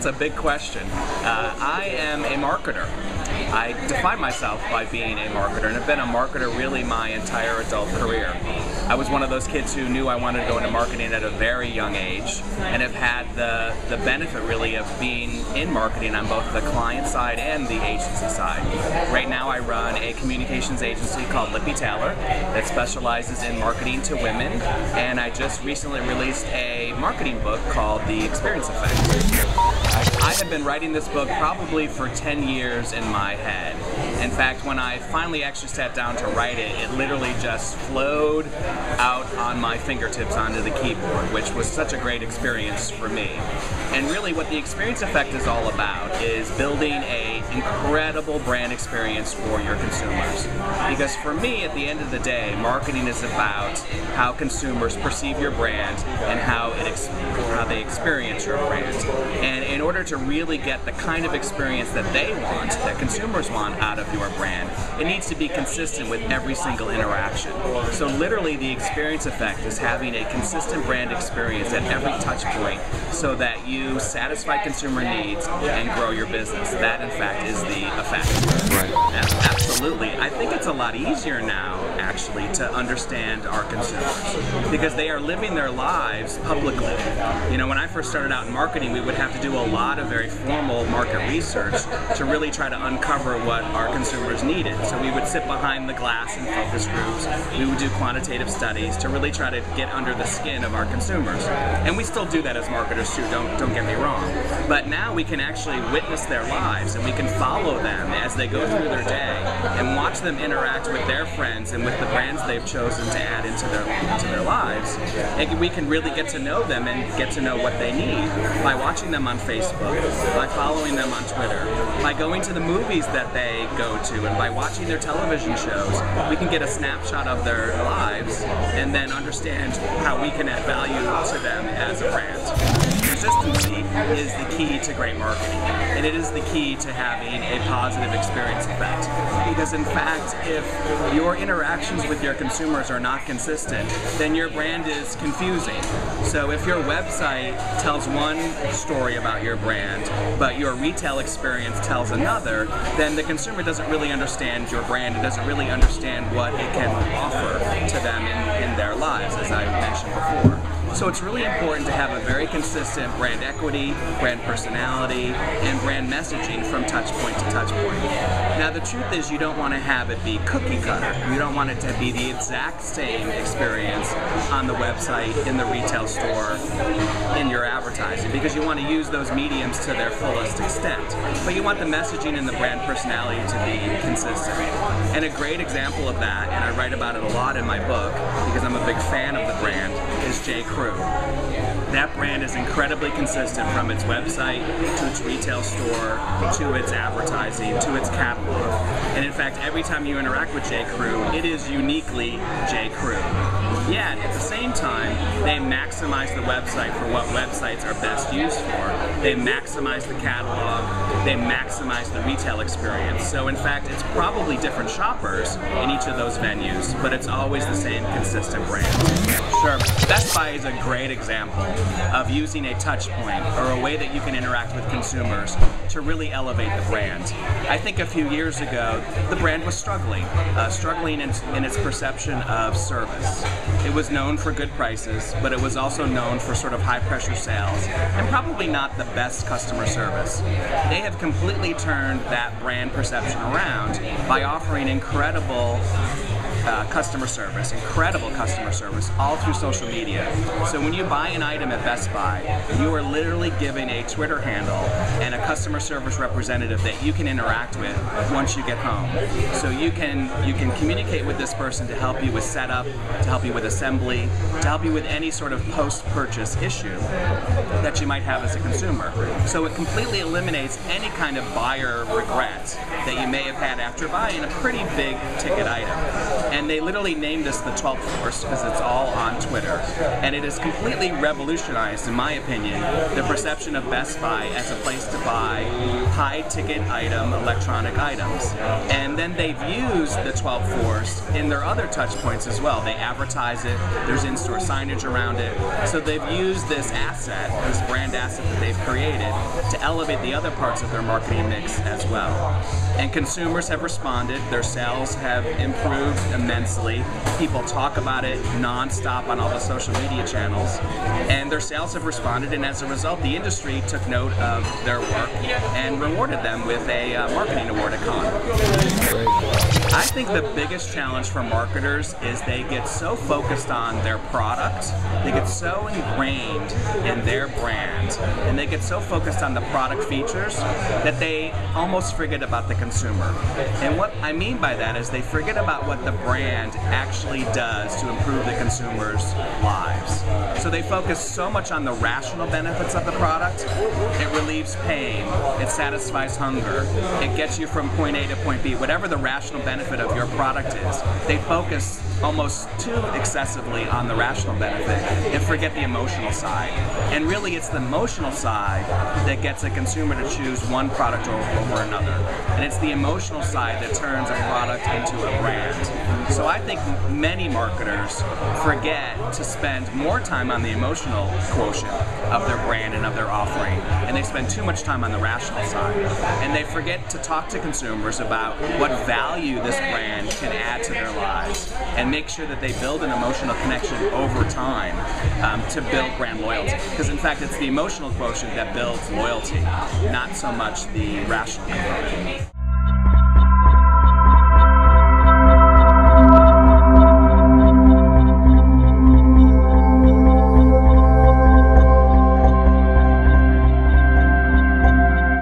That's a big question. I am a marketer. I define myself by being a marketer, and have been a marketer really my entire adult career. I was one of those kids who knew I wanted to go into marketing at a very young age, and have had the benefit really of being in marketing on both the client side and the agency side. Right now I run a communications agency called Lippy Taylor that specializes in marketing to women, and I just recently released a marketing book called The Experience Effect. I have been writing this book probably for 10 years in my head. In fact, when I finally actually sat down to write it, it literally just flowed out on my fingertips onto the keyboard, which was such a great experience for me. And really what the Experience Effect is all about is building an incredible brand experience for your consumers. Because for me, at the end of the day, marketing is about how consumers perceive your brand and how they experience your brand. And in order to really get the kind of experience that they want, that consumers want out of your brand, it needs to be consistent with every single interaction. So literally the Experience Effect is having a consistent brand experience at every touch point so that you satisfy consumer needs and grow your business. That in fact is the effect. Right. Absolutely. I think it's a lot easier now actually to understand our consumers because they are living their lives publicly. You know, when I first started out in marketing, we would have to do a lot of very formal market research to really try to uncover what our consumers needed. So we would sit behind the glass in focus groups, we would do quantitative studies to really try to get under the skin of our consumers. And we still do that as marketers too, don't get me wrong. But now we can actually witness their lives and we can follow them as they go through their day and watch them interact with their friends and with the brands they've chosen to add into their lives. And we can really get to know them and get to know what they need by watching them on Facebook, by following them on Twitter, by going to the movies that they go to, and by watching their television shows. We can get a snapshot of their lives and then understand how we can add value to them as a brand. Consistency is the key to great marketing, and it is the key to having a positive experience effect. Because in fact, if your interactions with your consumers are not consistent, then your brand is confusing. So if your website tells one story about your brand, but your retail experience tells another, then the consumer doesn't really understand your brand. It doesn't really understand what it can offer to them in their lives, as I mentioned before. So it's really important to have a very consistent brand equity, brand personality, and brand messaging from touch point to touch point. Now the truth is you don't want to have it be cookie cutter. You don't want it to be the exact same experience on the website, in the retail store, in your advertising, because you want to use those mediums to their fullest extent. But you want the messaging and the brand personality to be consistent. And a great example of that, and I write about it a lot in my book because I'm a big fan of the brand, is J. Crew. That brand is incredibly consistent from its website to its retail store to its advertising to its catalog. And in fact, every time you interact with J. Crew, it is uniquely J. Crew. Yet, at the same time, they maximize the website for what websites are best used for. They maximize the catalog, they maximize the retail experience. So in fact, it's probably different shoppers in each of those venues, but it's always the same consistent brand. Sure, Best Buy is a great example of using a touch point or a way that you can interact with consumers to really elevate the brand. I think a few years ago, the brand was struggling in its perception of service. It was known for good prices, but it was also known for sort of high-pressure sales and probably not the best customer service. They have completely turned that brand perception around by offering incredible customer service, incredible customer service, all through social media. So when you buy an item at Best Buy, you are literally given a Twitter handle and a customer service representative that you can interact with once you get home. So you can communicate with this person to help you with setup, to help you with assembly, to help you with any sort of post-purchase issue that you might have as a consumer. So it completely eliminates any kind of buyer regret that you may have had after buying a pretty big ticket item. And they literally named this the 12th Force because it's all on Twitter. And it has completely revolutionized, in my opinion, the perception of Best Buy as a place to buy high-ticket item electronic items. And then they've used the 12th Force in their other touch points as well. They advertise it, there's in-store signage around it. So they've used this asset, this brand asset that they've created, to elevate the other parts of their marketing mix as well. And consumers have responded, their sales have improved immensely. People talk about it non-stop on all the social media channels, and their sales have responded, and as a result, the industry took note of their work and rewarded them with a marketing award at Cannes. I think the biggest challenge for marketers is they get so focused on their product, they get so ingrained in their brand, and they get so focused on the product features that they almost forget about the consumer. And what I mean by that is they forget about what the brand actually does to improve the consumer's lives. So they focus so much on the rational benefits of the product. It relieves pain, it satisfies hunger, it gets you from point A to point B, whatever the rational benefit of your product is. They focus almost too excessively on the rational benefit and forget the emotional side. And really it's the emotional side that gets a consumer to choose one product over another. And it's the emotional side that turns a product into a brand. So I think many marketers forget to spend more time on the emotional quotient of their brand and of their offering, and they spend too much time on the rational side. And they forget to talk to consumers about what value this brand can add to their lives, and make sure that they build an emotional connection over time to build brand loyalty. Because in fact, it's the emotional quotient that builds loyalty, not so much the rational component.